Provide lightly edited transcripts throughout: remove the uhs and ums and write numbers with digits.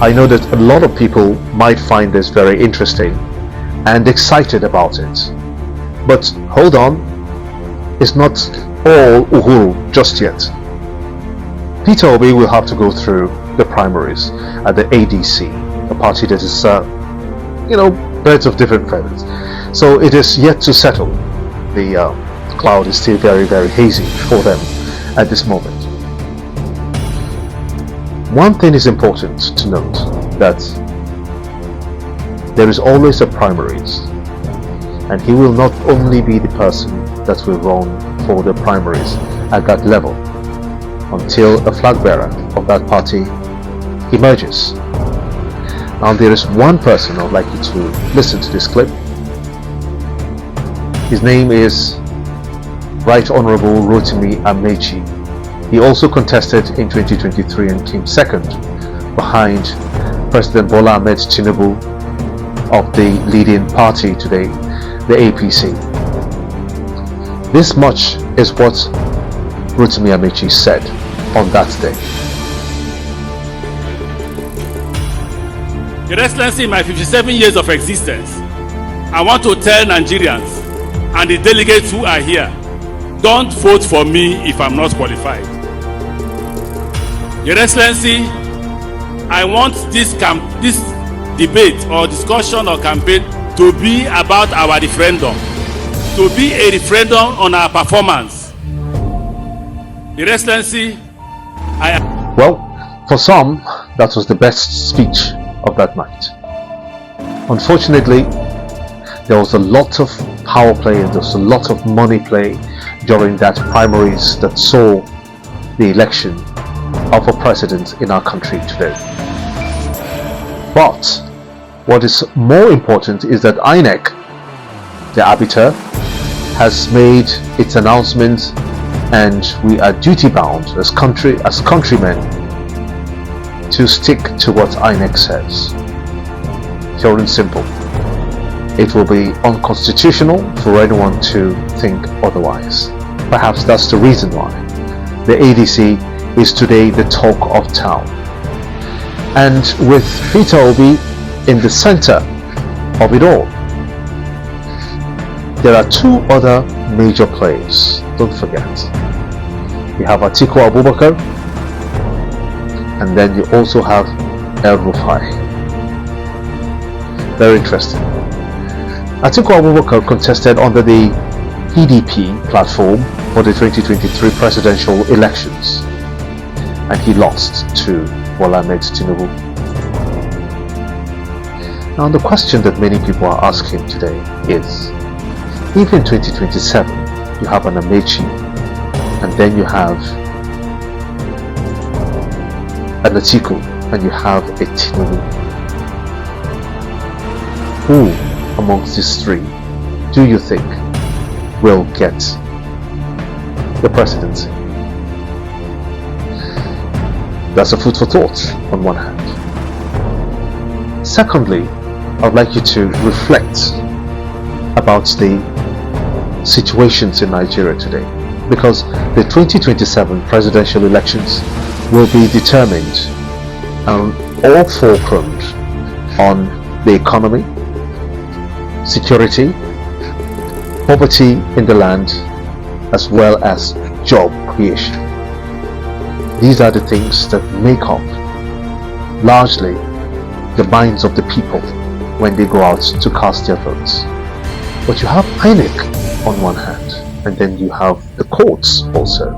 I know that a lot of people might find this very interesting and excited about it. But hold on, it's not all Uhuru just yet. Peter Obi will have to go through the primaries at the ADC, a party that is, birds of different feathers. So it is yet to settle. The cloud is still very, very hazy for them at this moment. One thing is important to note, that there is always a primaries, and he will not only be the person that will run for the primaries at that level until a flag bearer of that party emerges. Now there is one person I would like you to listen to this clip. His name is Right Honorable Rotimi Amaechi. He also contested in 2023 and came second behind President Bola Ahmed Tinubu of the leading party today, the APC. This much is what Rotimi Amaechi said on that day. Your Excellency, in my 57 years of existence, I want to tell Nigerians and the delegates who are here, don't vote for me if I'm not qualified. Your Excellency, I want this debate or discussion or campaign to be about our referendum, to be a referendum on our performance. Your Excellency, Well, for some, that was the best speech of that night. Unfortunately, there was a lot of power play and there was a lot of money play during that primaries that saw the election of a president in our country today. But what is more important is that INEC, the arbiter, has made its announcement, and we are duty bound as countrymen to stick to what INEC says. Pure and simple. It will be unconstitutional for anyone to think otherwise. Perhaps that's the reason why the ADC is today the talk of town. And with Peter Obi in the center of it all, there are two other major players. Don't forget. You have Atiku Abubakar, and then you also have El Rufai. Very interesting. Atiku Abubakar contested under the PDP platform for the 2023 presidential elections, and he lost to Bola Ahmed Tinubu. Now the question that many people are asking today is, if in 2027 you have an Amaechi and then you have an Atiku and you have a Tinubu, who amongst these three do you think will get the presidency? That's a food for thought on one hand. Secondly, I'd like you to reflect about the situations in Nigeria today, because the 2027 presidential elections will be determined all fulcrumed on the economy, security, poverty in the land, as well as job creation. These are the things that make up largely the minds of the people when they go out to cast their votes. But you have INEC on one hand, and then you have the courts also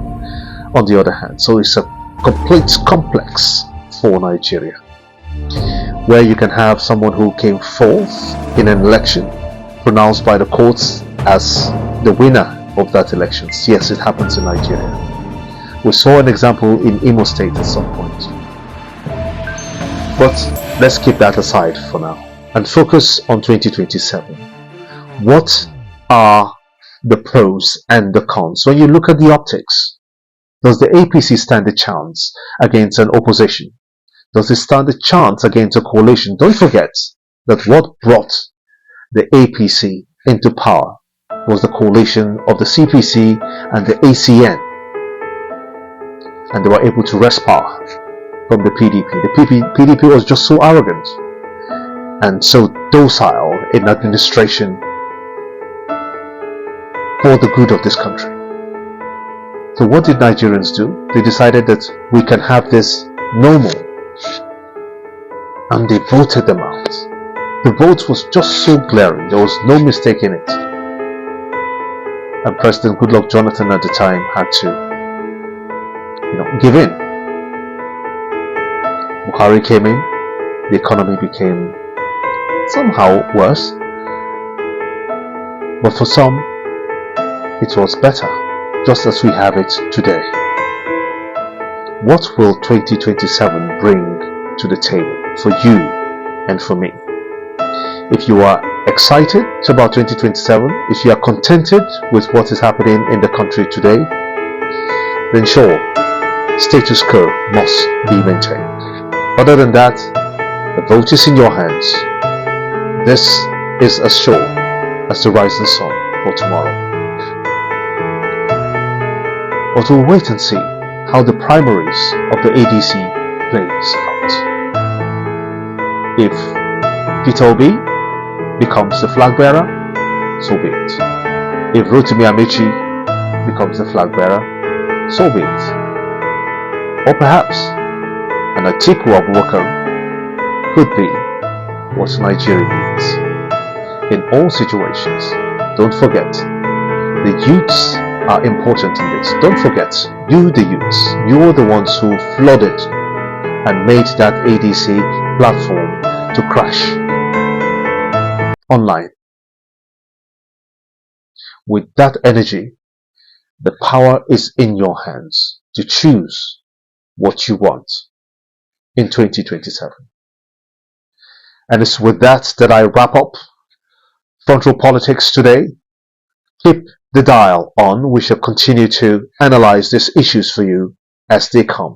on the other hand. So it's a complete complex for Nigeria, where you can have someone who came fourth in an election pronounced by the courts as the winner of that election. Yes, it happens in Nigeria. We saw an example in Imo State at some point. But let's keep that aside for now and focus on 2027. What are the pros and the cons? When you look at the optics, does the APC stand a chance against an opposition? Does it stand a chance against a coalition? Don't forget that what brought the APC into power was the coalition of the CPC and the ACN, and they were able to wrest power from the PDP. The PDP was just so arrogant and so docile in administration for the good of this country. So what did Nigerians do? They decided that we can have this normal, and they voted them out. The vote was just so glaring, there was no mistake in it. And President Goodluck Jonathan at the time had to, give in. Buhari came in, the economy became somehow worse, but for some, it was better, just as we have it today. What will 2027 bring to the table for you and for me? If you are excited about 2027, if you are contented with what is happening in the country today, then sure, status quo must be maintained. Other than that, the vote is in your hands. This is as sure as the rising sun for tomorrow. But we'll wait and see how the primaries of the ADC plays out. If Peter Obi becomes the flag bearer, so be it. If Rotimi Amaechi becomes the flag bearer, so be it. Or perhaps an Atiku Abubakar could be what Nigeria needs. In all situations, don't forget, the youths are important in this. Don't forget, you the youths, you're the ones who flooded and made that ADC platform to crash online. With that energy, the power is in your hands to choose what you want in 2027. And it's with that I wrap up Front Row Politics today. Keep the dial on. We shall continue to analyze these issues for you as they come.